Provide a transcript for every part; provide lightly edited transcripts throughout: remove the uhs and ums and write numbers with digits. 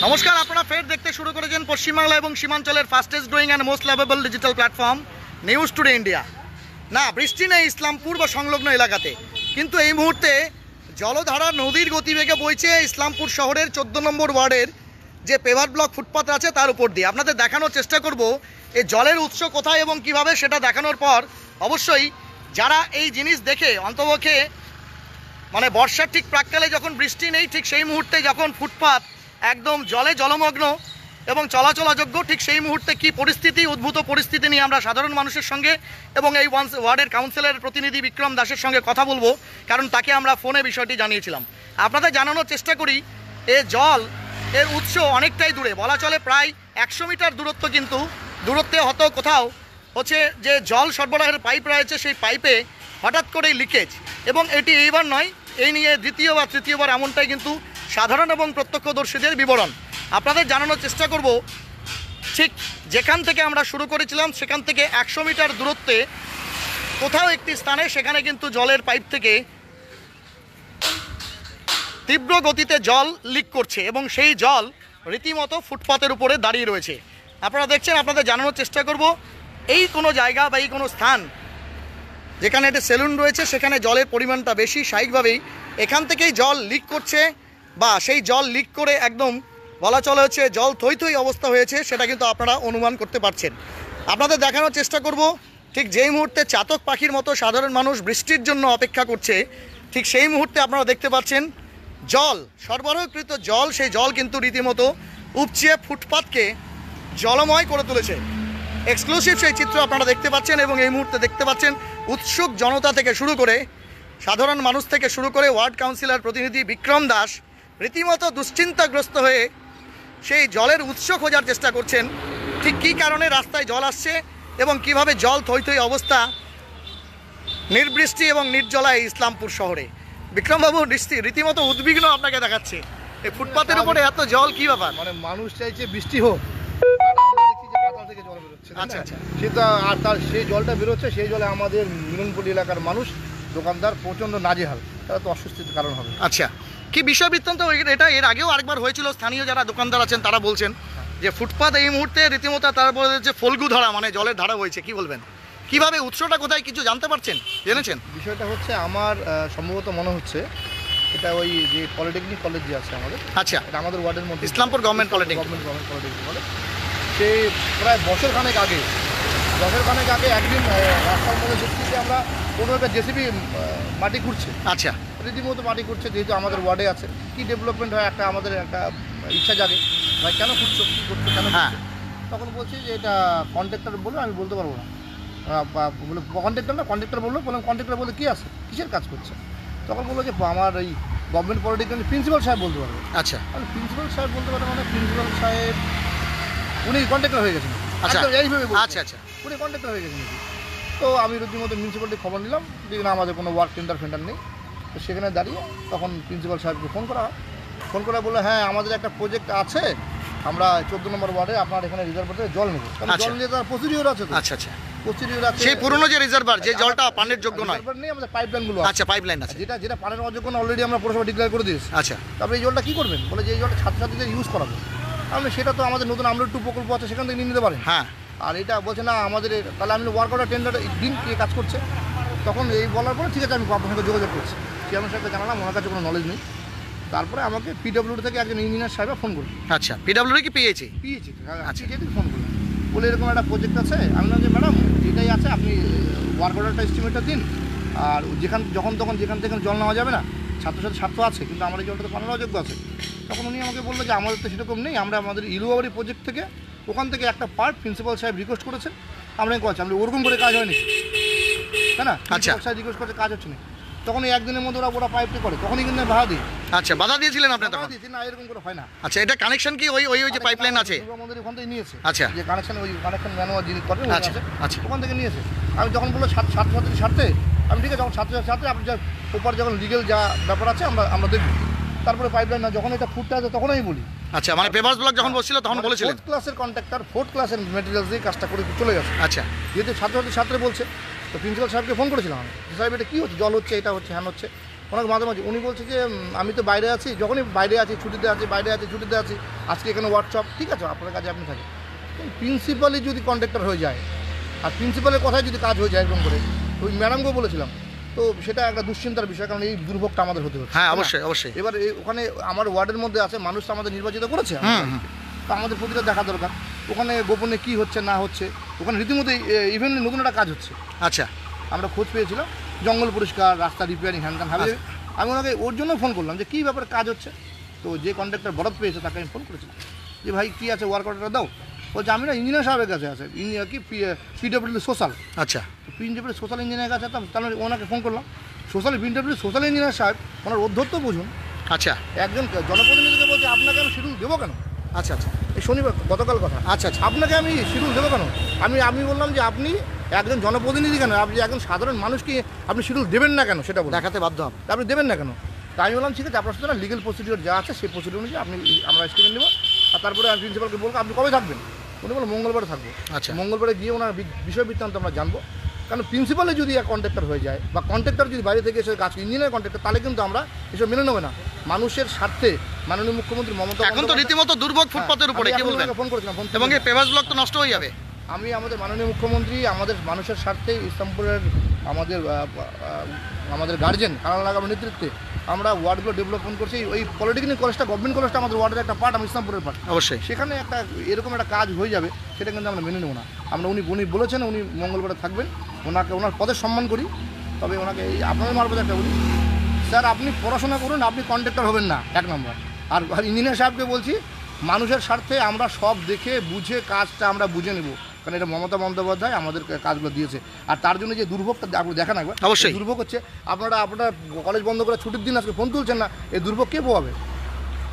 নমস্কার, আপনারা ফের দেখতে শুরু করেছেন পশ্চিমবাংলা এবং সীমাঞ্চলের fastest growing and most lovable digital platform News Today India. না, বৃষ্টি নেই ইসলামপুর বা সংলগ্ন এলাকাতে, কিন্তু এই মুহূর্তে জলধারা নদীর গতিবেগে বইছে ইসলামপুর শহরের 14 নম্বর ওয়ার্ডের যে পেভার ব্লক ফুটপাথ আছে তার উপর দিয়ে। আপনাদের দেখানোর চেষ্টা করব এই জলের উৎস কোথায় এবং কিভাবে, সেটা দেখানোর পর অবশ্যই যারা এই জিনিস দেখে অন্তপক্ষে মানে বর্ষার ঠিক প্রাককালে যখন বৃষ্টি নেই ঠিক সেই মুহূর্তে যখন ফুটপাথ একদম জলে জলমগ্ন এবং চলাচল অযোগ্য, ঠিক সেই মুহূর্তে কি পরিস্থিতি, উদ্ভূত পরিস্থিতি নিয়ে আমরা সাধারণ মানুষের সঙ্গে এবং এই ওয়ার্ডের কাউন্সিলরের প্রতিনিধি বিক্রম দাসের সঙ্গে কথা বলবো, কারণ তাকে আমরা ফোনে বিষয়টি জানিয়েছিলাম। আপনাদের জানানোর চেষ্টা করি এ জল এর উৎস অনেকটাই দূরে, বলা চলে প্রায় 100 মিটার দূরত্ব, কিন্তু দূরত্বে হয়তো কোথাও হচ্ছে যে জল সরবরাহের পাইপ রয়েছে সেই পাইপে হঠাৎ করেই লিকেজ, এবং এটি এইবার নয়, এই নিয়ে দ্বিতীয় বা তৃতীয়বার এমনটাই কিন্তু সাধারণ এবং প্রত্যক্ষদর্শীদের বিবরণ। আপনাদের জানানোর চেষ্টা করব ঠিক যেখান থেকে আমরা শুরু করেছিলাম সেখান থেকে 100 মিটার দূরত্বে কোথাও একটি স্থানে সেখানে কিন্তু জলের পাইপ থেকে তীব্র গতিতে জল লিক করছে এবং সেই জল রীতিমতো ফুটপাতের উপরে দাঁড়িয়ে রয়েছে। আপনারা দেখছেন, আপনাদের জানানোর চেষ্টা করব এই কোনো জায়গা বা এই কোনো স্থান যেখানে একটা সেলুন রয়েছে সেখানে জলের পরিমাণটা বেশি, স্বাভাবিকভাবেই এখান থেকেই জল লিক করছে বা সেই জল লিক করে একদম বলা চলে হচ্ছে জল থই থই অবস্থা হয়েছে, সেটা কিন্তু আপনারা অনুমান করতে পারছেন। আপনাদের দেখানোর চেষ্টা করব ঠিক যেই মুহূর্তে চাতক পাখির মতো সাধারণ মানুষ বৃষ্টির জন্য অপেক্ষা করছে, ঠিক সেই মুহূর্তে আপনারা দেখতে পাচ্ছেন জল সরবরাহকৃত জল, সেই জল কিন্তু রীতিমতো উপচিয়ে ফুটপাথকে জলময় করে তুলেছে। এক্সক্লুসিভ সেই চিত্র আপনারা দেখতে পাচ্ছেন এবং এই মুহূর্তে দেখতে পাচ্ছেন উৎসুক জনতা থেকে শুরু করে সাধারণ মানুষ থেকে শুরু করে ওয়ার্ড কাউন্সিলর প্রতিনিধি বিক্রম দাস রীতিমতো দুশ্চিন্তাগ্রস্ত হয়ে সেই জলের উৎস খোঁজার চেষ্টা করছেন, ঠিক কী কারণে রাস্তায় জল আসছে এবং কিভাবে জল থই থই অবস্থা নির্বৃষ্টি এবং নির্জলায় ইসলামপুর শহরে। বিক্রমবাবু রীতিমতো উদ্বিগ্ন আপনাকে দেখাচ্ছে, এই ফুটপাতের উপরে এত জল, কি ব্যাপার? মানে মানুষ চাইছে বৃষ্টি হোক, আর আমরা দেখছি যে পাতাল থেকে জল বেরোচ্ছে। আচ্ছা আচ্ছা, সেটা আর তার সেই জলটা বেরোচ্ছে, সেই জলে আমাদের মিলনপল্লী এলাকার মানুষ দোকানদার প্রচণ্ড নাজেহাল, তারা তো অস্বস্তির কারণ হবে। আচ্ছা, কি বিষয় বৃত্তান্ত? এটা এর আগেও আরেকবার হয়েছিল, স্থানীয় যারা দোকানদার আছেন তারা বলছেন যে ফুটপাত এই মুহূর্তে রীতিমতো তারা বলে যে ফল্গু ধারা, মানে জলের ধারা হয়েছে, কি বলবেন? কিভাবে, উৎসটা কোথায়, কিছু জানতে পারছেন, জেনেছেন? বিষয়টা হচ্ছে আমার সম্ভবত মনে হচ্ছে এটা ওই যে পলিটেকনিক কলেজ যে আছে আমাদের, আচ্ছা, এটা আমাদের ওয়ার্ডের মধ্যে ইসলামপুর গভর্নমেন্ট পলিটেকনিক কলেজ। সেই প্রায় বছরখানেক আগে একদিন রাস্তার মধ্যে দেখছি যে আমরা কোনো একটা জেসিবি মাটি খুঁড়ছে। আচ্ছা, রীতিমতো মাটি খুঁড়ছে, যেহেতু আমাদের ওয়ার্ডে আছে, কি ডেভেলপমেন্ট হয় একটা আমাদের একটা ইচ্ছা জাগে, ভাই কেন খুঁড়ছো, কী করছো, কেন? হ্যাঁ, তখন বলছি যে এটা কন্ট্রাক্টর বলে, আমি বলতে পারবো না, বলে কন্ট্রাক্টর বললো, বললাম কন্ট্রাক্টর বলে কী আছে, কিসের কাজ করছে? তখন বললো যে আমার এই গভর্নমেন্ট পলিটেকনিক প্রিন্সিপাল সাহেব বলতে পারবে। আচ্ছা, আমি প্রিন্সিপাল সাহেব বলতে পারবো, মানে প্রিন্সিপাল সাহেব উনি কন্ট্রাক্টর হয়ে গেছেন। আচ্ছা এইভাবে আচ্ছা আচ্ছা, উনি কন্ট্রাক্টর হয়ে গেছেন। তো আমি রীতিমতো মিউনিসিপ্যালিটি খবর নিলাম যে না, আমাদের কোনো ওয়ার্ক টেন্ডার নেই। তো সেখানে দাঁড়িয়ে তখন প্রিন্সিপাল সাহেবকে ফোন করা হয়, ফোন করে বললো হ্যাঁ আমাদের একটা প্রজেক্ট আছে, আমরা 14 নম্বর ওয়ার্ডে আপনার এখানে রিজার্ভার থেকে জল নেবো। জল নিয়ে তার প্রসিডিওর আছে। আচ্ছা আচ্ছা, প্রসিডিওর আছে, সেই পুরনো যে রিজার্ভার, যে জলটা পানের যোগ্য নয়, নেই, আমাদের পাইপলাইনগুলো। আচ্ছা, পাইপলাইন আছে, যেটা পানের অযোগ্য না, অলরেডি আমরা পৌরসভা ডিক্লেয়ার করে দিয়েছি। আচ্ছা, তারপরে এই জলটা কী করবেন, বলে যে এই জলটা ছাত্রছাত্রীদের ইউজ করাবো। আমি সেটা তো আমাদের নতুন আমলের 2 প্রকল্প আছে, সেখান থেকে নিয়ে নিতে পারেন। হ্যাঁ, আর এটা বলছে না আমাদের, তাহলে আমি ওয়ার্ক অর্ডার টেন্ডার দিন কে কাজ করছে। তখন এই বলার পরে ঠিক আছে, আমি আপনার সঙ্গে যোগাযোগ করছি, চেয়ারম্যান সাহেবকে জানালাম, ওনার কাছে কোনো নলেজ নেই। তারপরে আমাকে পিডব্লিউডি থেকে একজন ইঞ্জিনিয়ার সাহেব ফোন করল। আচ্ছা, পিডব্লিউডি কি পেয়েছি আচ্ছা, যেদিন ফোন করলাম, বলে এরকম একটা প্রজেক্ট আছে। আমি বললাম যে ম্যাডাম এটাই আছে, আপনি ওয়ার্ক অর্ডারটা এস্টিমেটটা দিন, আর যেখান থেকে জল নেওয়া যাবে না, ছাত্রছাত্রী স্বার্থ আছে, কিন্তু আমার এই জলটা তো পানের অযোগ্য আছে। তখন উনি আমাকে বললো যে আমাদের তো সেরকম নেই, আমরা আমাদের ইলুবাড়ি প্রজেক্ট থেকে ওখান থেকে একটা পার্ট প্রিন্সিপাল সাহেব রিকোয়েস্ট করেছেন, আমরা করছি, আমি ওরকম করে কাজ হয়নি, তাই না? প্রিন্সিপাল সাহেব রিকোয়েস্ট করছে, কাজ হচ্ছে না। তখন এই একদিনের মধ্যে ওরা পাইপটি করে, তখনই কিন্তু বাধা দিই। আচ্ছা, বাধা দিয়েছিলেন আপনি তখন? দিয়েছি না, এরকম করে হয় না। আচ্ছা, এটা কানেকশন কি ওই যে পাইপলাইন আছে আমাদের ওখান থেকে নিয়েছে। আচ্ছা, যে কানেকশন, ওই কানেকশন ম্যানুয়াল যিনি করেন আচ্ছা আচ্ছা, ওখান থেকে নিয়েছে। আমি যখন বললো ছাত্রছাত্রীর স্বার্থে, আমি ঠিক আছে, যখন ছাত্রছাত্রীর স্বার্থে আপনি যা প্রপার যখন লিগেল যা ব্যাপার আছে আমরা দেখব। তারপরে পাইপলাইন না, যখন এটা ফুটতে আছে তখন আমি বলি। আচ্ছা, মানে পেপারস ব্লক যখন বসছিল তখন বলেছিলেন 4th ক্লাসের কন্ট্রাক্টর 4th ক্লাসের ম্যাটেরিয়ালস দিয়ে কাজটা করে চলে গেছে। আচ্ছা, যেহেতু ছাত্রছাত্রী বলছে, তো প্রিন্সিপাল সাহেবকে ফোন করেছিলাম আমি, সাহেব এটা কী হচ্ছে, জল হচ্ছে, এটা হচ্ছে, হ্যান হচ্ছে। ওনাকে মাঝে মাঝে উনি বলছে যে আমি তো বাইরে আছি, যখনই বাইরে আছি ছুটিতে আছি, বাইরে আছি ছুটিতে আছি, আজকে এখানে ওয়ার্কশপ, ঠিক আছে আপনার কাছে আপনি থাকেন। প্রিন্সিপালই যদি কন্ট্রাক্টর হয়ে যায় আর প্রিন্সিপালের কথায় যদি কাজ হয়ে যায় এরকম করে, ওই ম্যাডামকেও বলেছিলাম, তো সেটা একটা দুশ্চিন্তার বিষয়, কারণ এই দুর্ভোগটা আমাদের হতে হচ্ছে। হ্যাঁ অবশ্যই অবশ্যই। এবার ওখানে আমার ওয়ার্ডের মধ্যে আছে মানুষ, তো আমাদের নির্বাচিত করেছে, তো আমাদের প্রতিটা দেখা দরকার ওখানে গোপনে কি হচ্ছে না হচ্ছে। ওখানে রীতিমতো ইভেন নতুন একটা কাজ হচ্ছে। আচ্ছা, আমরা খোঁজ পেয়েছিলাম জঙ্গল পরিষ্কার, রাস্তা রিপেয়ারিং, হ্যান্ড ভাবে। আমি ওনাকে ওর জন্য ফোন করলাম যে কী ব্যাপারে কাজ হচ্ছে। তো যে কন্ট্রাক্টর বরাদ পেয়েছে তাকে আমি ফোন করেছিলাম যে ভাই কী আছে, ওয়ার্ক অর্ডারটা দাও। বলছে আমি না ইঞ্জিনিয়ার সাহেবের কাছে আছে, ইঞ্জিনিয়ার কি পিডব্লিউ সোশ্যাল। আচ্ছা, পিডব্লিউ সোশ্যাল ইঞ্জিনিয়ারের কাছে যেতাম, তাহলে ওনাকে ফোন করলাম। সোশ্যাল পিডব্লিউ সোশ্যাল ইঞ্জিনিয়ার সাহেব ওনার অধ্যত্ত বুঝুন। আচ্ছা, একজন জনপ্রতিনিধিকে বলছে আপনাকে আমি শিডিউল দেবো কেন? আচ্ছা আচ্ছা, এই শনিবার গতকাল কথা। আচ্ছা আচ্ছা, আপনাকে আমি শিডিউল দেবো কেন? আমি বললাম যে আপনি একজন জনপ্রতিনিধি কেন, আপনি একজন সাধারণ মানুষকে আপনি শিডিউল দেবেন না কেন সেটা বলুন। দেখাতে বাধ্য হবে, আপনি দেবেন না কেন? তাই আমি বললাম ঠিক আছে, আপনার সাথে লিগেল প্রসিডিওর যা আছে সেই প্রসিডিওর অনুযায়ী আমরা স্টেটমেন্ট নেবো। আর তারপরে আমি প্রিন্সিপালকে বলবো আপনি কবে থাকবেন? উনি বললো মঙ্গলবারে থাকবো। আচ্ছা, মঙ্গলবারে গিয়ে ওনার বিষয় বৃত্তান্ত আমরা জানবো। কারণ প্রিন্সিপালে যদি এক কন্ট্রাক্টর হয়ে যায় বা কন্ট্রাক্টর যদি বাইরে থেকে এসে কাজ ইঞ্জিনিয়ার কন্ট্রাক্টর, তাহলে কিন্তু আমরা এসব মেনে নেবো না। মানুষের স্বার্থে মাননীয় মুখ্যমন্ত্রী মমতা এখন তো রীতিমতো দুর্ভোগ ফুটপাতের উপরে, কি বলবেন? ফোন করেছিলাম এবং এই পেভার্স ব্লক তো নষ্ট হয়ে যাবে। আমি আমাদের মাননীয় মুখ্যমন্ত্রী আমাদের মানুষের স্বার্থে ইসলামপুরের আমাদের গার্জেন কানাল লাগানোর নেতৃত্বে আমরা ওয়ার্ডগুলো ডেভেলপমেন্ট করছি। ওই পলিটেকনিক কলেজটা, গভর্নমেন্ট কলেজটা আমাদের ওয়ার্ডের একটা পার্ট, আমি ইসলামপুরের পার্ট। অবশ্যই সেখানে একটা এরকম একটা কাজ হয়ে যাবে, সেটা কিন্তু আমরা মেনে নেব না। উনি বলেছেন উনি মঙ্গলবারে থাকবেন, ওনার পদের সম্মান করি। তবে ওনাকে আপনাদের মারফত একটা বলি, স্যার আপনি পড়াশোনা করুন, আপনি কন্ট্রাক্টর হবেন না, 1 নম্বর। আর ইঞ্জিনিয়ার সাহেবকে বলছি মানুষের স্বার্থে আমরা সব দেখে বুঝে কাজটা আমরা বুঝে নেব, কারণ এটা মমতা বন্দ্যোপাধ্যায় আমাদের কাজগুলো দিয়েছে। আর তার জন্য যে দুর্ভোগটা আপনি দেখেন একবার, অবশ্যই দুর্ভোগ হচ্ছে আপনার কলেজ বন্ধ করে ছুটির দিন আজকে ফোন তুলছেন না, এই দুর্ভোগ কে পোয়াবে?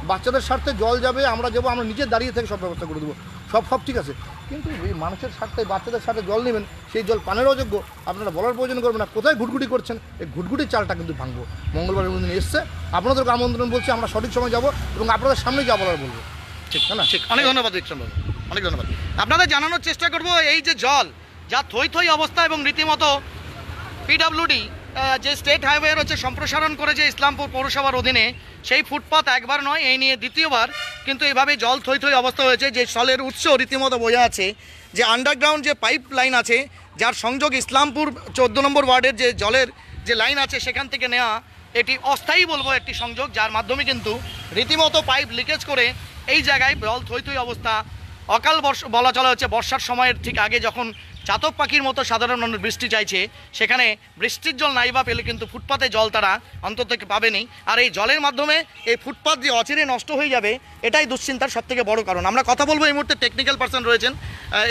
বাচ্চাদের স্বার্থে জল যাবে, আমরা যাবো, আমরা নিজে দাঁড়িয়ে থেকে সব ব্যবস্থা করে দেবো, সব ঠিক আছে। কিন্তু এই মানুষের স্বার্থে বাচ্চাদের সাথে জল নেবেন, সেই জল পানের অযোগ্য, আপনারা বলার প্রয়োজন করবেন না। কোথায় ঘুটঘুটি করছেন, এই ঘুটঘুটির চালটা কিন্তু ভাঙবো। মঙ্গলবার দিন এসছে, আপনাদেরকে আমন্ত্রণ বলছি, আমরা সঠিক সময় যাব এবং আপনাদের সামনে যা বলার বলবো। ঠিক না? ঠিক, অনেক ধন্যবাদ বিক্রমবাবু, অনেক ধন্যবাদ। আপনাদের জানানোর চেষ্টা করব এই যে জল যা থই থই অবস্থা, এবং রীতিমতো পিডব্লিউডি যে স্টেট হাইওয়ে হচ্ছে সম্প্রসারণ করেছে ইসলামপুর পৌরসভার অধীনে, সেই ফুটপাত একবার নয়, এই নিয়ে দ্বিতীয়বার কিন্তু এইভাবে জল থই থই অবস্থা হয়েছে। যে জলের উৎস রীতিমতো বোঝা আছে যে আন্ডারগ্রাউন্ড যে পাইপ লাইন আছে, যার সংযোগ ইসলামপুর 14 নম্বর ওয়ার্ডের যে জলের যে লাইন আছে সেখান থেকে নেওয়া, এটি অস্থায়ী বলবো একটি সংযোগ, যার মাধ্যমে কিন্তু রীতিমতো পাইপ লিকেজ করে এই জায়গায় জল থই থই অবস্থা। অকাল বলা চলা হচ্ছে, বর্ষার সময়ের ঠিক আগে যখন চাতক পাখির মতো সাধারণ মানুষ বৃষ্টি চাইছে, সেখানে বৃষ্টির জল নাই বা পেলে কিন্তু ফুটপাতে জল তারা অন্তত পাবেনি। আর এই জলের মাধ্যমে এই ফুটপাত যে অচিরে নষ্ট হয়ে যাবে, এটাই দুশ্চিন্তার সবথেকে বড় কারণ। আমরা কথা বলবো এই মুহূর্তে টেকনিক্যাল পার্সন রয়েছেন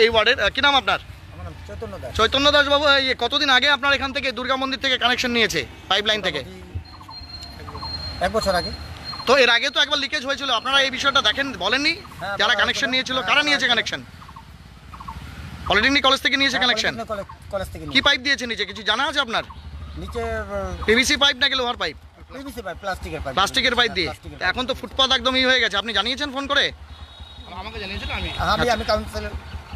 এই ওয়ার্ডের। কী নাম আপনার? চৈতন্য দাস বাবু, কতদিন আগে আপনার এখান থেকে দুর্গা মন্দির থেকে কানেকশন নিয়েছে পাইপ লাইন থেকে? 1 বছর আগে। তো এর আগে তো একবার লিকেজ হয়েছিল, আপনারা এই বিষয়টা দেখেন, বলেননি? যারা কানেকশন নিয়েছিল কারা নিয়েছে কানেকশন? পলিটেকনিক কলেজ থেকে নিয়েছে কানেকশন? কলেজ থেকে। কি পাইপ দিয়েছে নিচে, কিছু জানা আছে আপনার? নিচে পিভিসি পাইপ নাকি লোহার পাইপ? পিভিসি পাইপ, প্লাস্টিকের পাইপ দিয়ে। এখন তো ফুটপাত একদম হয়ে গেছে, আপনি জানিয়েছেন ফোন করে? আমাকে জানিয়েছেন, আমি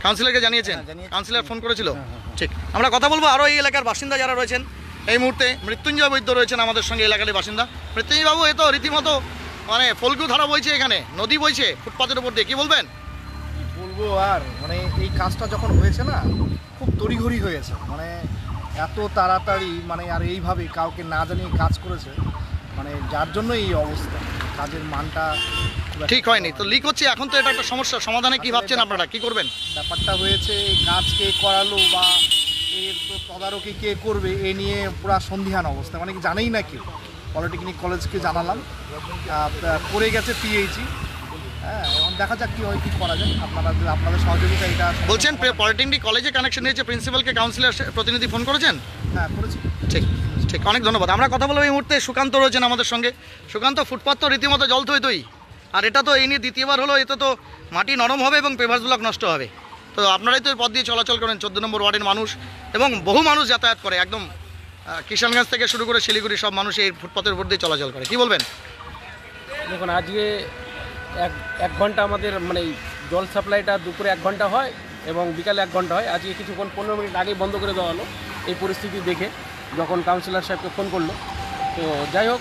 কাউন্সিলরকে জানিয়েছেন? কাউন্সিলর ফোন করেছিল? ঠিক, আমরা কথা বলবো আরও এই এলাকার বাসিন্দা যারা রয়েছেন। এই মুহূর্তে মৃত্যুঞ্জয় বৈদ্য রয়েছেন আমাদের সঙ্গে, এলাকার বাসিন্দা। মৃত্যুঞ্জয় বাবু, এ তো রীতিমতো মানে ফল্গু ধারা বইছে, এখানে নদী বইছে ফুটপাতের উপর দিয়ে, কি বলবেন? বলবো আর মানে এই কাজটা যখন হয়েছে না, খুব তড়িঘড়ি হয়েছে, মানে এত তাড়াতাড়ি, মানে আর এইভাবে কাউকে না জানিয়ে কাজ করেছে, মানে যার জন্য এই অবস্থা, কাজের মানটা ঠিক হয়নি। তো লিক হচ্ছে, এখন তো এটা একটা সমস্যা, সমাধানে কি ভাবছেন আপনারা, কি করবেন? ব্যাপারটা হয়েছে, এই কাজ কে করালো বা এর তদারকি কে করবে, এ নিয়ে পুরো সন্দিহান অবস্থা, মানে কি জানেই না কেউ। পলিটেকনিক কলেজকে জানালাম, পড়ে গেছে পিএইচই। হ্যাঁ, এবং দেখা যাক কি হয়, কি করা যায়। আপনাদের সহযোগিতা এটা বলছেন। পলিটেকনিক কলেজে কানেকশন নিয়েছে, প্রিন্সিপালকে কাউন্সিলর প্রতিনিধি ফোন করেছেন? হ্যাঁ করেছি। ঠিক ঠিক, অনেক ধন্যবাদ। আমরা কথা বলবো এই মুহূর্তে সুকান্ত রয়েছেন আমাদের সঙ্গে। সুকান্ত, ফুটপাত তো রীতিমতো জল থই থই, আর এটা তো এই নিয়ে দ্বিতীয়বার হলো, এতে তো মাটি নরম হবে এবং পেভার্স ব্লক নষ্ট হবে। তো আপনারাই তো এই পথ দিয়ে চলাচল করেন, 14 নম্বর ওয়ার্ডের মানুষ এবং বহু মানুষ যাতায়াত করে, একদম কিষানগঞ্জ থেকে শুরু করে শিলিগুড়ি সব মানুষ এই ফুটপাতের উপর দিয়ে চলাচল করে, কি বলবেন? দেখুন, আজকে এক ঘন্টা আমাদের মানে জল সাপ্লাইটা দুপুরে 1 ঘন্টা হয় এবং বিকালে 1 ঘন্টা হয়। আজকে কিছুক্ষণ 15 মিনিট আগেই বন্ধ করে দেওয়া হলো এই পরিস্থিতি দেখে, যখন কাউন্সিলর সাহেবকে ফোন করলো। তো যাই হোক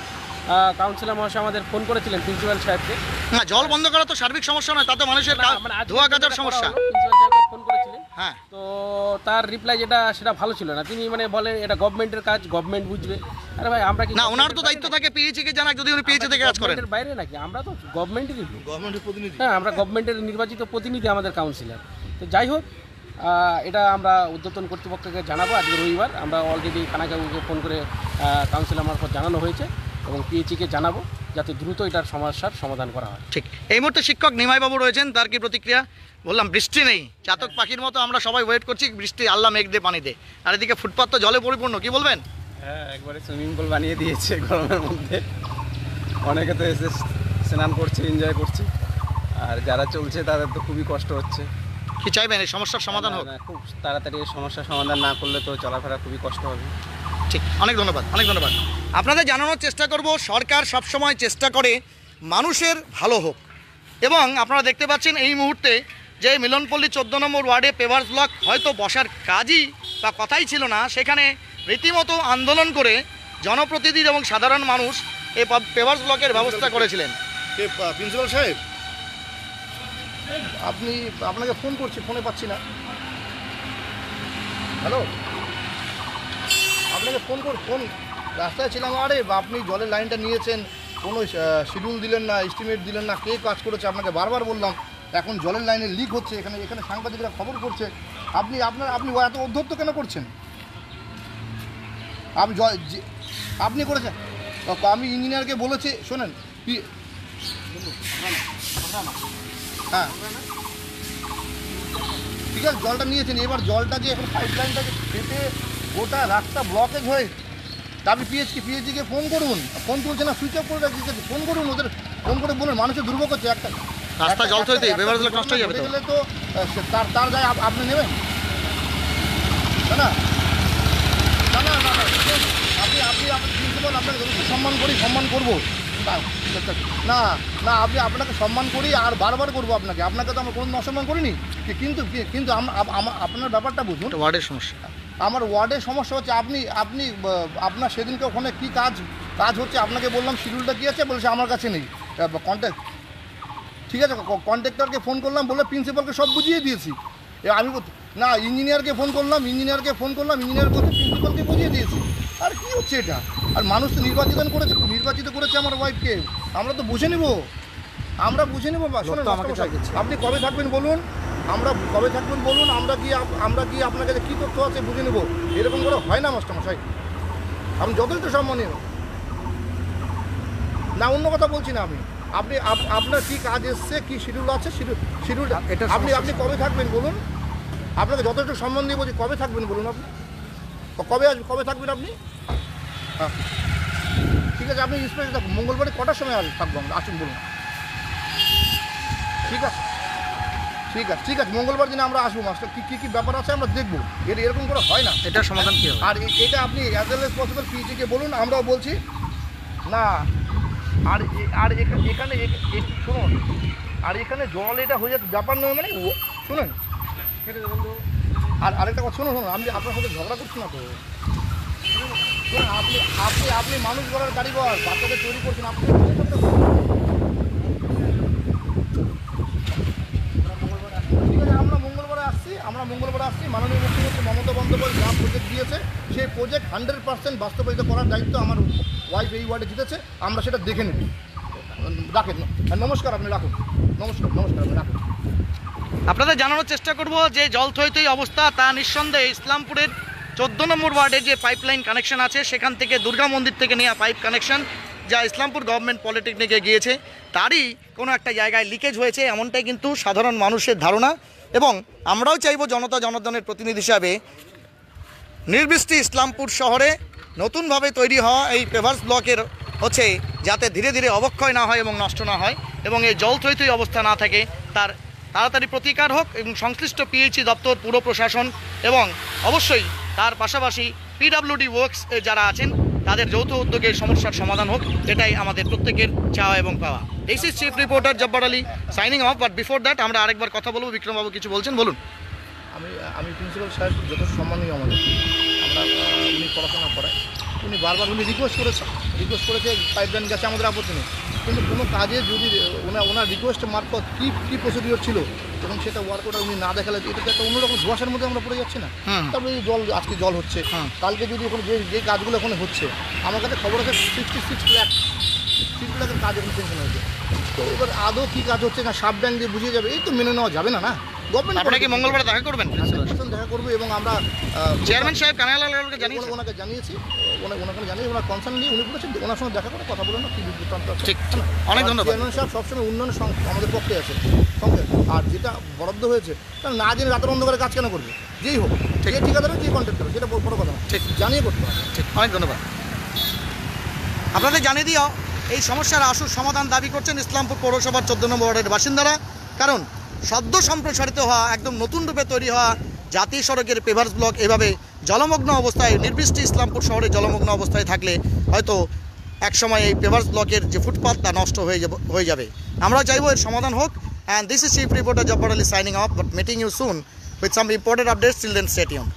কাউন্সিলর মহাশয় আমাদের ফোন করেছিলেন প্রিন্সিপাল সাহেবকে। না, জল বন্ধ করা তো সার্বিক সমস্যা নয়, তাতে মানুষের ধোয়া কাচার সমস্যা। প্রিন্সিপাল সাহেবকে ফোন করেছিলেন, হ্যাঁ, তো তার রিপ্লাই সেটা ভালো ছিল না। তিনি মানে বলে এটা গভর্নমেন্টের কাজ, গভর্নমেন্ট বুঝবে। আরে ভাই আমরা কি না, ওনার তো দায়িত্ব থাকে পিএইচি কে জানা, যদি উনি পিএইচি থেকে কাজ করেন। গভর্নমেন্টের বাইরে নাকি? আমরা তো গভর্নমেন্টেরই লোক। গভর্নমেন্টের প্রতিনিধি। হ্যাঁ, আমরা গভর্নমেন্টের নির্বাচিত প্রতিনিধি আমাদের কাউন্সিলর। তো যাই হোক, এটা আমরা ঊর্ধ্বতন কর্তৃপক্ষকে জানাবো। আজকে রবিবার, আমরা অলরেডি কানাকাবুকে ফোন করে কাউন্সিলর মারফত জানানো হয়েছে এবং পিএইচিকে জানাবো যাতে দ্রুত এটার সমস্যার সমাধান করা হয়। ঠিক, এই মুহূর্তে শিক্ষক নিমাইবাবু রয়েছেন, তার কি প্রতিক্রিয়া? বললাম বৃষ্টি নেই, চাতক পাখির মতো আমরা সবাই ওয়েট করছি বৃষ্টি, আল্লাহ মেঘ দে পানি দে, আর এদিকে ফুটপাত তো জলে পরিপূর্ণ। কি বলবেন? হ্যাঁ, একবারে সুইমিং পুল বানিয়ে দিয়েছে গরমের মধ্যে। অনেকে তো এসে স্নান করছে, এনজয় করছে, আর যারা চলছে তাদের তো খুবই কষ্ট হচ্ছে। কি চাইবেন এই সমস্যার সমাধান হোক? খুব তাড়াতাড়ি এই সমস্যার সমাধান না করলে তো চলাফেরা খুবই কষ্ট হবে। ঠিক, অনেক ধন্যবাদ, অনেক ধন্যবাদ। আপনাদের জানানোর চেষ্টা করব, সরকার সবসময় চেষ্টা করে মানুষের ভালো হোক, এবং আপনারা দেখতে পাচ্ছেন এই মুহূর্তে যে মিলনপল্লী 14 নম্বর ওয়ার্ডে পেভার্স ব্লক হয়তো বসার কাজই বা কথাই ছিল না, সেখানে রীতিমতো আন্দোলন করে জনপ্রতিনিধি এবং সাধারণ মানুষ এই পেভার্স ব্লকের ব্যবস্থা করেছিলেন। কে প্রিন্সিপাল সাহেব? আপনাকে ফোন করছি, ফোনে পাচ্ছি না। হ্যালো, আপনাকে ফোন রাস্তায় ছিলাম। আরে আপনি জলের লাইনটা নিয়েছেন, কোনো শিডিউল দিলেন না, এস্টিমেট দিলেন না, কে কাজ করেছে আপনাকে বারবার বললাম। এখন জলের লাইনে লিক হচ্ছে, এখানে সাংবাদিকরা খবর করছে। আপনি এত অধ্যত্ত কেন করছেন? আপনি করেছেন। আমি ইঞ্জিনিয়ারকে বলেছি, শোনেন, হ্যাঁ ঠিক আছে, জলটা নিয়েছেন, এবার জলটা যে এখন পাইপ লাইনটাকে ফেটে গোটা রাস্তা ব্লকেজ হয়ে, তা আপনি পিএইচকে ফোন করুন, ফোন তুলছে না, সুইচ অফ করে রাখছে, ফোন করুন ওদের, ফোন করে বলুন মানুষের দুর্ভোগ হচ্ছে। একটা রাস্তা জল তো নষ্ট হয়ে যাবে, গেলে তো তার যায় আপনি নেবেন না? না না না, আপনি প্রিন্সিপাল, আপনাকে সম্মান করি, সম্মান করবো না না, আপনাকে সম্মান করি আর বারবার করবো আপনাকে তো আমরা কোনো অসম্মান করিনি। কিন্তু আপনার ব্যাপারটা বুঝুন। ওয়ার্ডের সমস্যা, আমার ওয়ার্ডের সমস্যা হচ্ছে, আপনি আপনার সেদিনকে ওখানে কী কাজ হচ্ছে আপনাকে বললাম, শিডিউলটা কী আছে, বলছে আমার কাছে নেই কন্ট্যাক্ট। ঠিক আছে, কন্ট্রাক্টরকে ফোন করলাম, বলে প্রিন্সিপালকে সব বুঝিয়ে দিয়েছি। আমি না, ইঞ্জিনিয়ারকে ফোন করলাম, ইঞ্জিনিয়ার বলতে প্রিন্সিপালকে বুঝিয়ে দিয়েছি। আর কি হচ্ছে এটা? আর মানুষ তো নির্বাচিত করেছে আমার ওয়াইফকে, আমরা তো বুঝে নেব, আমরা আপনি কবে থাকবেন বলুন, আমরা গিয়ে আপনার কাছে কী তথ্য আছে বুঝে নেব। এরকম করে হয় না মাস্টারমশাই, আপনি যথেষ্ট সম্মানীয় না, অন্য কথা বলছি না আমি। আপনার কী কাজ এসছে, কী শিডিউল আছে, শিডিউলটা আপনি কবে থাকবেন বলুন, আপনাকে যথেষ্ট সম্মান দিয়ে বলছি, কবে থাকবেন বলুন, আপনি কবে থাকবেন আপনি? হ্যাঁ ঠিক আছে, আপনি স্পেশাল থাকুন, মঙ্গলবারে কটার সময় থাকবো আমরা, আসুন বলুন। ঠিক আছে, মঙ্গলবার দিনে আমরা আসবো মাস্টার, কী ব্যাপার আছে আমরা দেখবো। এরকম করে হয় না, এটার সমাধান কী হবে? আর এটা আপনি অ্যাজ ওয়েল এজ পসিবল পিজিকে বলুন, আমরাও বলছি না। আর এখানে শুনুন, আর এখানে জল এটা হয়ে যাচ্ছে ব্যাপার নয়, মানে শুনুন, আর আরেকটা কথা শুনুন, আমি আপনার সাথে ঝগড়া করছি না তো। শুনুন, আপনি মানুষ গড়ার কারিগর, বাচ্চাদের তৈরি করছেন, আপনি ঠিক আছে। আমরা মঙ্গলবারে আসছি, মাননীয় মুখ্যমন্ত্রী মমতা বন্দ্যোপাধ্যায় যা প্রজেক্ট দিয়েছে, সেই প্রজেক্ট 100% বাস্তবায়িত করার দায়িত্ব আমার ওয়াইফ এই ওয়ার্ডে জিতেছে, আমরা সেটা দেখে নেব। রাখেন, নমস্কার, আপনি রাখুন, নমস্কার আপনি রাখুন। আপনাদের জানানোর চেষ্টা করব যে জল থই অবস্থা, তা নিঃসন্দেহে ইসলামপুরের 14 নম্বর ওয়ার্ডে যে পাইপলাইন কানেকশন আছে, সেখান থেকে দুর্গা মন্দির থেকে নেওয়া পাইপ কানেকশন যা ইসলামপুর গভর্নমেন্ট পলিটেকনিকে গিয়েছে, তারই কোনো একটা জায়গায় লিকেজ হয়েছে, এমনটাই কিন্তু সাধারণ মানুষের ধারণা। এবং আমরাও চাইব জনগণের প্রতিনিধি হিসাবে নির্বৃষ্টি ইসলামপুর শহরে নতুনভাবে তৈরি হওয়া এই পেভার্স ব্লকের যাতে ধীরে ধীরে অবক্ষয় না হয় এবং নষ্ট না হয়, এবং এই জল থই অবস্থা না থাকে, তার তাড়াতাড়ি প্রতিকার হোক, এবং সংশ্লিষ্ট পিএইচই দপ্তর, পুর প্রশাসন এবং অবশ্যই তার পাশাপাশি পিডব্লিউডি ওয়ার্কস যারা আছেন, তাদের যৌথ উদ্যোগে সমস্যার সমাধান হোক, এটাই আমাদের প্রত্যেকের চাওয়া এবং পাওয়া। This is chief reporter Jabbar Ali signing off. But before that আমরা আরেকবার কথা বলবো। বিক্রমবাবু কিছু বলছেন, বলুন। আমি প্রিন্সিপাল সাহেব যথেষ্ট সম্মানীয় আমাদের, উনি পড়াশোনা করায়, উনি বারবার উনি রিকোয়েস্ট করেছে পাইপ লাইন গেছে, আমাদের আপত্তি নেই, কিন্তু কোনো কাজে যদি ওনার রিকোয়েস্ট মারফত কী প্রসিডিওর ছিল এবং সেটা ওয়ার্ক অর্ডার উনি না দেখালে এটা তো একটা অন্যরকম ধোঁয়াশার মধ্যে আমরা পড়ে যাচ্ছি না। তারপরে এই জল, আজকে জল হচ্ছে, কালকে যদি ওখানে যে কাজগুলো ওখানে হচ্ছে, আমার কাছে খবর আছে 66 লাখের কাজ এখন টেনশন হয়েছে। তো এবার আদৌ কী কাজ হচ্ছে না সাব ব্যাংক দিয়ে বুঝিয়ে যাবে, এই তো মেনে নেওয়া যাবে না। গভর্নমেন্ট আপনারা কি মঙ্গলবার দেখা করবেন? দেখা করবো এবং আমরা চেয়ারম্যান সাহেব কানাইয়ালালকে জানিয়েছেন? ওনাকে জানিয়েছি, ওনাকে জানিয়ে ওনার কনসার্ন নিয়ে উনি বলেছেন ওনার সঙ্গে দেখা করে কথা বলে না, কী বৃত্তান্ত আছে। ঠিক, অনেক ধন্যবাদ। চেয়ারম্যান সাহেব সবসময় উন্নয়ন আমাদের পক্ষে আছে সঙ্গে, আর যেটা বরাদ্দ হয়েছে তাহলে না জেনে রাতের অন্ধকারে কাজ কেন করবে? যেই হোক, যে ঠিকাদার যে কন্ট্রাক্টর, সেটা বড় কথা না, ঠিক, জানিয়ে করতে হবে। ঠিক, অনেক ধন্যবাদ। আপনাদের জানিয়ে দিও এই সমস্যার আশু সমাধান দাবি করছেন ইসলামপুর পৌরসভার 14 নম্বর ওয়ার্ডের বাসিন্দারা। কারণ সদ্য সম্প্রসারিত হওয়া, একদম নতুন রূপে তৈরি হওয়া জাতীয় সড়কের পেভার্স ব্লক এভাবে জলমগ্ন অবস্থায়, নির্বৃষ্টি ইসলামপুর শহরে জলমগ্ন অবস্থায় থাকলে হয়তো একসময় এই পেভার্স ব্লকের যে ফুটপাথটা নষ্ট হয়ে যাবে। আমরা চাইবো এর সমাধান হোক। And this is chief reporter Jabbar Ali signing off, but meeting you soon with some important updates. Till then, stay tuned.